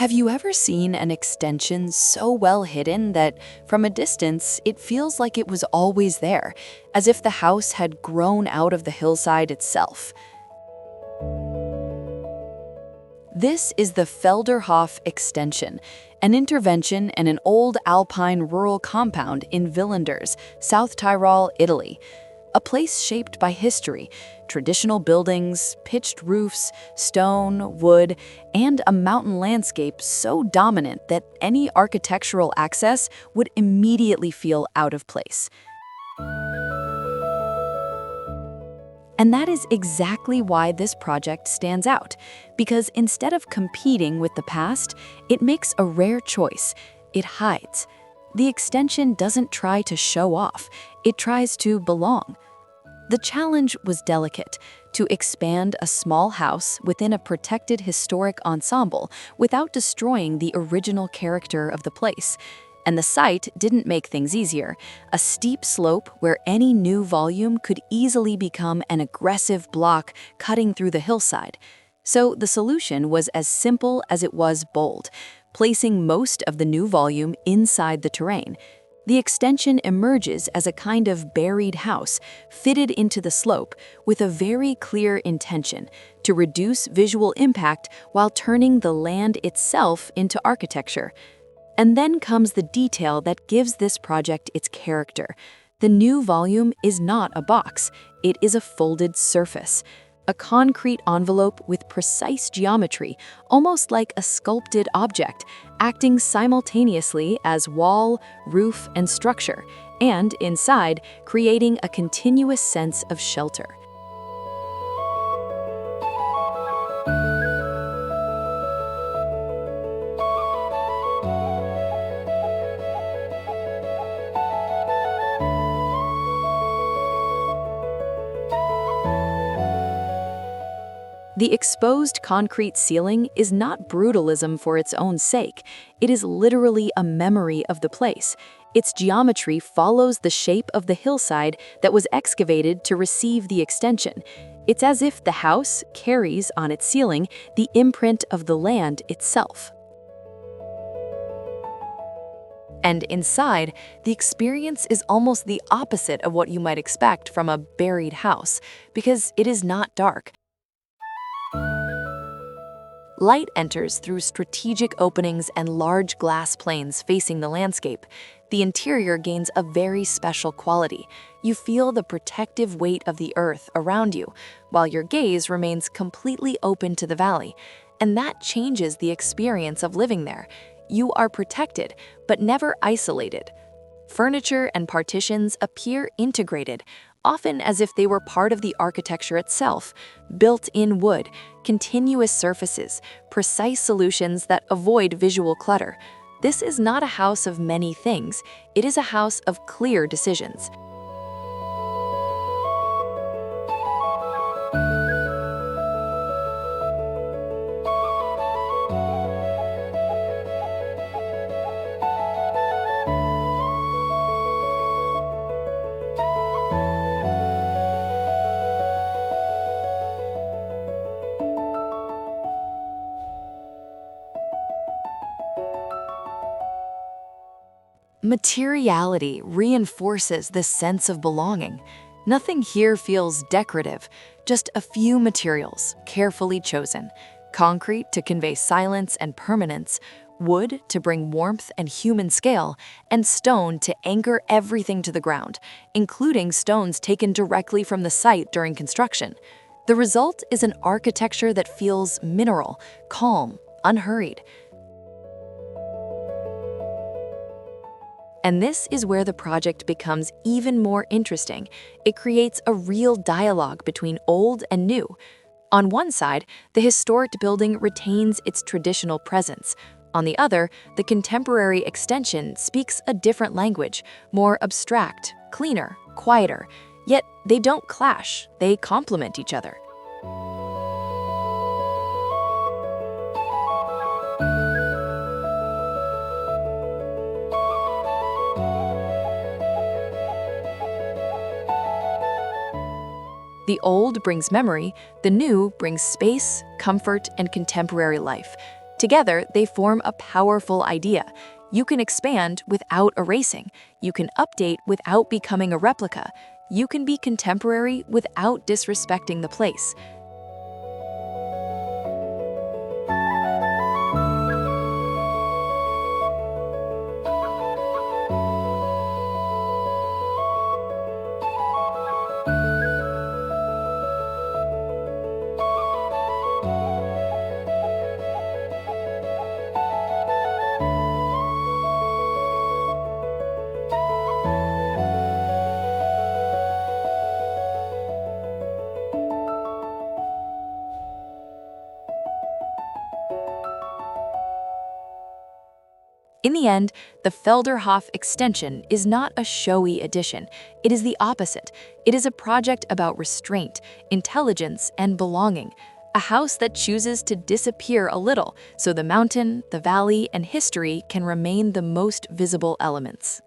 Have you ever seen an extension so well hidden that from a distance it feels like it was always there, as if the house had grown out of the hillside itself? This is the Felderhof extension, an intervention in an old Alpine rural compound in Villanders, South Tyrol, Italy. A place shaped by history, traditional buildings, pitched roofs, stone, wood, and a mountain landscape so dominant that any architectural access would immediately feel out of place. And that is exactly why this project stands out, because instead of competing with the past, it makes a rare choice. It hides. The extension doesn't try to show off, it tries to belong. The challenge was delicate, to expand a small house within a protected historic ensemble without destroying the original character of the place. And the site didn't make things easier, a steep slope where any new volume could easily become an aggressive block cutting through the hillside. So the solution was as simple as it was bold, placing most of the new volume inside the terrain. The extension emerges as a kind of buried house, fitted into the slope, with a very clear intention to reduce visual impact while turning the land itself into architecture. And then comes the detail that gives this project its character. The new volume is not a box, it is a folded surface. A concrete envelope with precise geometry, almost like a sculpted object, acting simultaneously as wall, roof, and structure, and inside, creating a continuous sense of shelter. The exposed concrete ceiling is not brutalism for its own sake. It is literally a memory of the place. Its geometry follows the shape of the hillside that was excavated to receive the extension. It's as if the house carries on its ceiling the imprint of the land itself. And inside, the experience is almost the opposite of what you might expect from a buried house, because it is not dark. Light enters through strategic openings and large glass planes facing the landscape. The interior gains a very special quality. You feel the protective weight of the earth around you, while your gaze remains completely open to the valley. And that changes the experience of living there. You are protected, but never isolated. Furniture and partitions appear integrated, often as if they were part of the architecture itself. Built-in wood, continuous surfaces, precise solutions that avoid visual clutter. This is not a house of many things, it is a house of clear decisions. Materiality reinforces this sense of belonging. Nothing here feels decorative, just a few materials, carefully chosen. Concrete to convey silence and permanence, wood to bring warmth and human scale, and stone to anchor everything to the ground, including stones taken directly from the site during construction. The result is an architecture that feels mineral, calm, unhurried. And this is where the project becomes even more interesting. It creates a real dialogue between old and new. On one side, the historic building retains its traditional presence. On the other, the contemporary extension speaks a different language, more abstract, cleaner, quieter. Yet they don't clash, they complement each other. The old brings memory, the new brings space, comfort, and contemporary life. Together, they form a powerful idea. You can expand without erasing. You can update without becoming a replica. You can be contemporary without disrespecting the place. In the end, the Felderhof extension is not a showy addition. It is the opposite. It is a project about restraint, intelligence, and belonging. A house that chooses to disappear a little so the mountain, the valley, and history can remain the most visible elements.